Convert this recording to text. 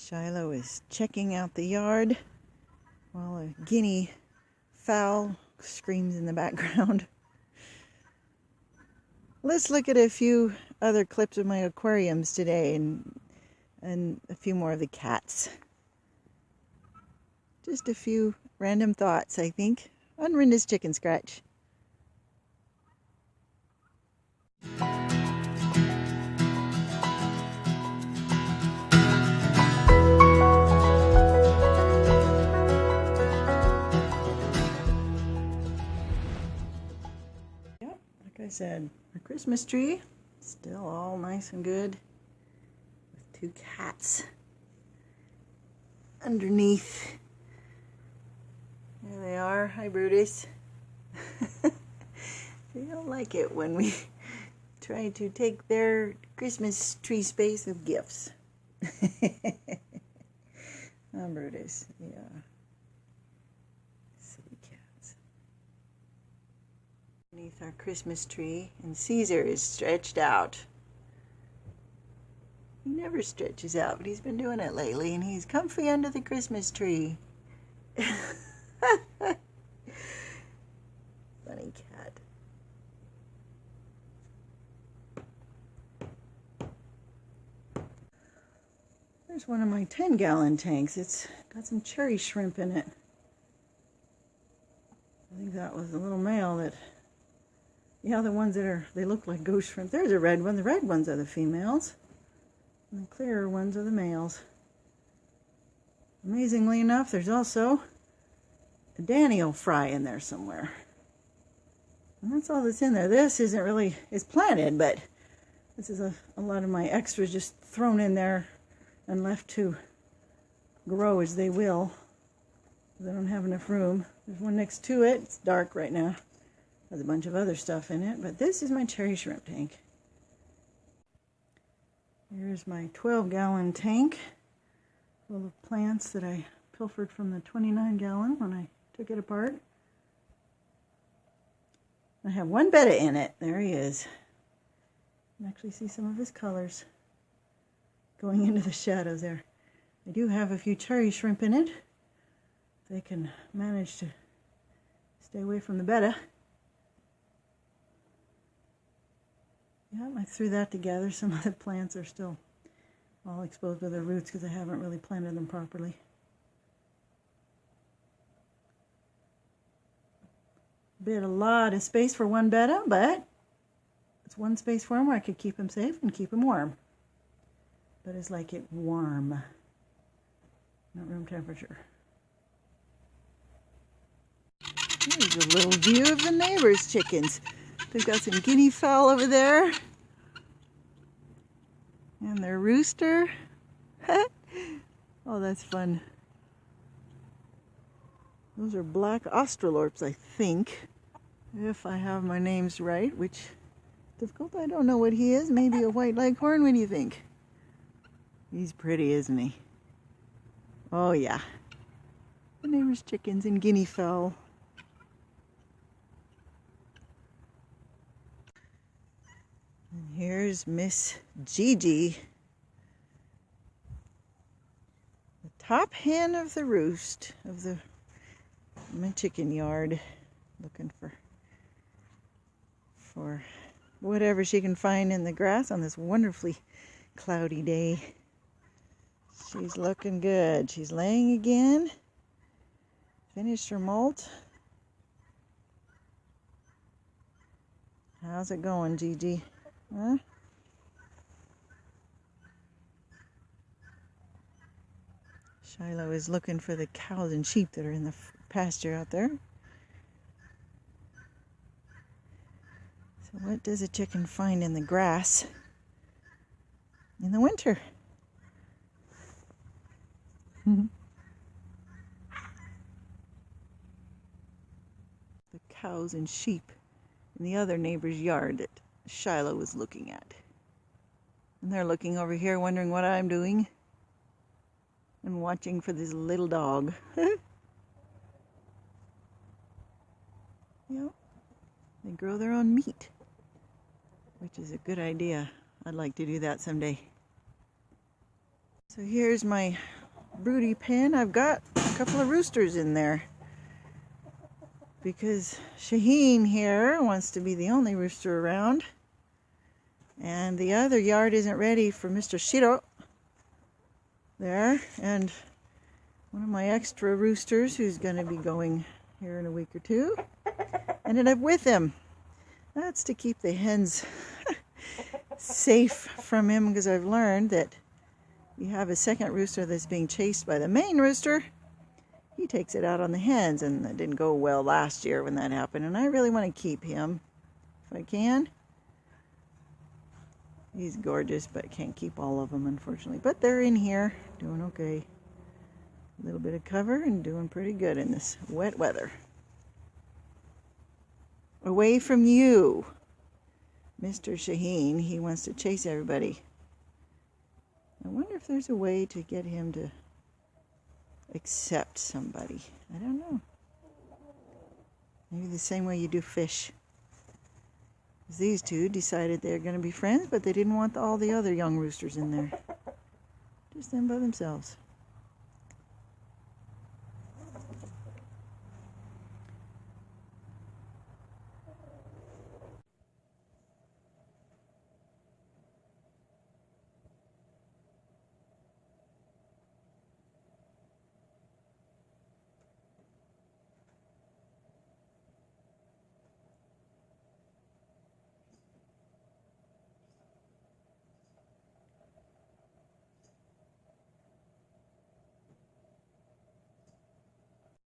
Shiloh is checking out the yard while a guinea fowl screams in the background. Let's look at a few other clips of my aquariums today and a few more of the cats. Just a few random thoughts, I think, on Rinda's Chicken Scratch. Like I said, our Christmas tree still all nice and good with two cats underneath. There they are. Hi, Brutus. They don't like it when we try to take their Christmas tree space with gifts. Oh, Brutus. Yeah. Silly cats. Beneath our Christmas tree, and Caesar is stretched out. He never stretches out, but he's been doing it lately, and he's comfy under the Christmas tree. Funny cat. There's one of my 10-gallon tanks. It's got some cherry shrimp in it. I think that was the little male that... Yeah, the ones that are, they look like ghost shrimp. There's a red one. The red ones are the females. And the clearer ones are the males. Amazingly enough, there's also a Daniel fry in there somewhere. And that's all that's in there. This isn't really, it's planted, but this is a lot of my extras just thrown in there and left to grow as they will. I don't have enough room. There's one next to it. It's dark right now. There's a bunch of other stuff in it, but this is my cherry shrimp tank. Here's my 12-gallon tank full of plants that I pilfered from the 29-gallon when I took it apart. I have one betta in it. There he is. You can actually see some of his colors going into the shadows there. I do have a few cherry shrimp in it. They can manage to stay away from the betta. Yeah, I threw that together. Some of the plants are still all exposed with their roots because I haven't really planted them properly. A lot of space for one betta, but it's one space for him where I could keep him safe and keep him warm. But it's like it warm, not room temperature. Here's a little view of the neighbors' chickens. They've got some guinea fowl over there. And their rooster. Oh, that's fun. Those are black Australorps, I think. If I have my names right, which is difficult. I don't know what he is. Maybe a white leghorn. What do you think? He's pretty, isn't he? Oh, yeah. The neighbors' chickens and guinea fowl. And here's Miss Gigi, the top hen of the roost of my chicken yard, looking for whatever she can find in the grass on this wonderfully cloudy day. She's looking good. She's laying again. Finished her molt. How's it going, Gigi? Huh? Shiloh is looking for the cows and sheep that are in the pasture out there. So what does a chicken find in the grass in the winter? The cows and sheep in the other neighbor's yard that Shiloh was looking at. And they're looking over here wondering what I'm doing and watching for this little dog. Yep. They grow their own meat, which is a good idea. I'd like to do that someday. So here's my broody pen. I've got a couple of roosters in there because Shaheen here wants to be the only rooster around, and the other yard isn't ready for Mr. Shiloh there, and one of my extra roosters, who's going to be going here in a week or two, ended up with him. That's to keep the hens safe from him, because I've learned that you have a second rooster that's being chased by the main rooster, he takes it out on the hens, and that didn't go well last year when that happened, and I really want to keep him if I can. He's gorgeous, but can't keep all of them, unfortunately. But they're in here, doing okay. A little bit of cover and doing pretty good in this wet weather. Away from you, Mr. Shaheen. He wants to chase everybody. I wonder if there's a way to get him to accept somebody. I don't know. Maybe the same way you do fish. These two decided they're going to be friends, but they didn't want all the other young roosters in there. Just them by themselves.